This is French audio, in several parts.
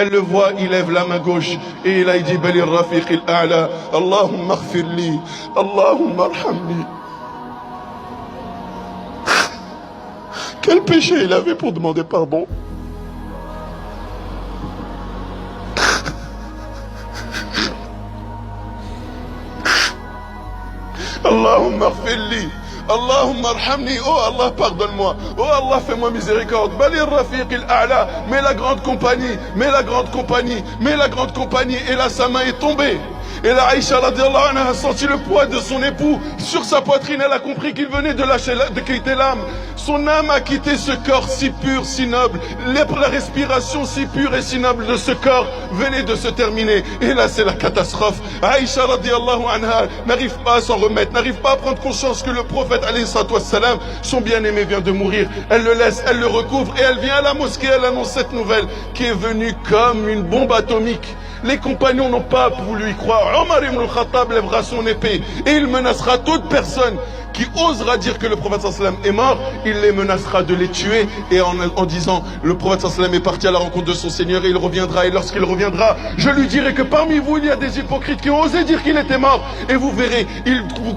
Elle le voit, il lève la main gauche et il a dit Bali Rafiq al-A'la, Allahumma ighfir li, Allahumma arhamni. Quel péché il avait pour demander pardon? Allahumma ighfir li, Allahumma arhamni. Oh Allah, pardonne-moi. Oh Allah, fais-moi miséricorde. Bali Rafiq al-A'la, mais la grande compagnie, mais la grande compagnie, mais la grande compagnie. Et là, sa main est tombée. Et là, Aïcha radiallahu anha a senti le poids de son époux sur sa poitrine. Elle a compris qu'il venait de quitter l'âme. Son âme a quitté ce corps si pur, si noble. La respiration si pure et si noble de ce corps venait de se terminer. Et là, c'est la catastrophe. Aïcha radiallahu anha n'arrive pas à s'en remettre, n'arrive pas à prendre conscience que le prophète, alayhi salatu wassalam, son bien-aimé vient de mourir. Elle le laisse, elle le recouvre et elle vient à la mosquée, elle annonce cette nouvelle qui est venue comme une bombe atomique. Les compagnons n'ont pas voulu y croire. Omar ibn al-Khattab lèvera son épée et il menacera toute personne qui osera dire que le prophète sallam est mort. Il les menacera de les tuer et en disant le prophète sallam est parti à la rencontre de son Seigneur et il reviendra. Et lorsqu'il reviendra, je lui dirai que parmi vous il y a des hypocrites qui ont osé dire qu'il était mort. Et vous verrez, il vous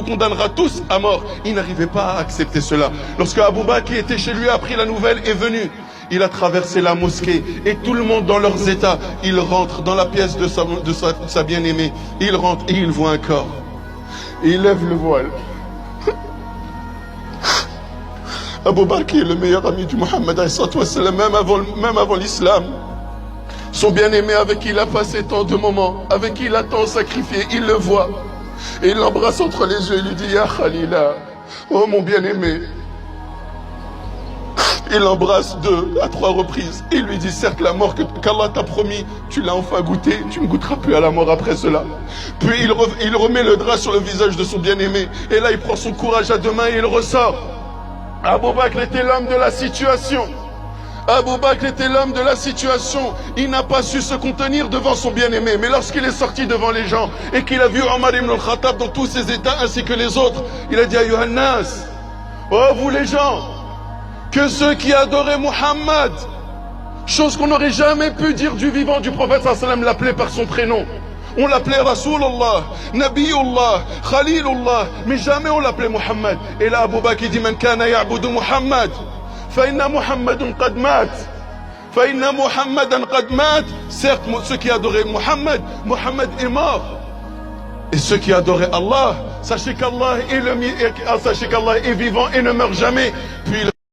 condamnera tous à mort. Il n'arrivait pas à accepter cela. Lorsque Abu Bakr qui était chez lui a appris la nouvelle est venu. Il a traversé la mosquée et tout le monde dans leurs états, il rentre dans la pièce de sa bien-aimée. Il rentre et il voit un corps. Et il lève le voile. Abu Bakr est le meilleur ami du Muhammad, même avant l'islam. Son bien-aimé avec qui il a passé tant de moments, avec qui il a tant sacrifié, il le voit. Et il l'embrasse entre les yeux et lui dit Ya Khalila, oh mon bien-aimé. Il l'embrasse 2 à 3 reprises. Il lui dit, certes, la mort qu'Allah t'a promis, tu l'as enfin goûté, tu ne goûteras plus à la mort après cela. Puis il remet le drap sur le visage de son bien-aimé. Et là, il prend son courage à 2 mains et il ressort. Abu Bakr était l'homme de la situation. Abu Bakr était l'homme de la situation. Il n'a pas su se contenir devant son bien-aimé. Mais lorsqu'il est sorti devant les gens et qu'il a vu Omar ibn al-Khattab dans tous ses états ainsi que les autres, il a dit à Yohannas, oh vous les gens, que ceux qui adoraient Muhammad, chose qu'on n'aurait jamais pu dire du vivant du prophète sallallahu alayhi wa sallam, l'appelait par son prénom. On l'appelait Rasulullah, Nabiyullah, Khalilullah, mais jamais on l'appelait Muhammad. Et là Abu Bakr dit Man kana ya'budu Muhammad, fa inna Muhammadun qad mat. Fa inna Muhammadan qad mat. Certes, ceux qui adoraient Muhammad, Muhammad est mort. Et ceux qui adoraient Allah, sachez qu'Allah est vivant et ne meurt jamais. Puis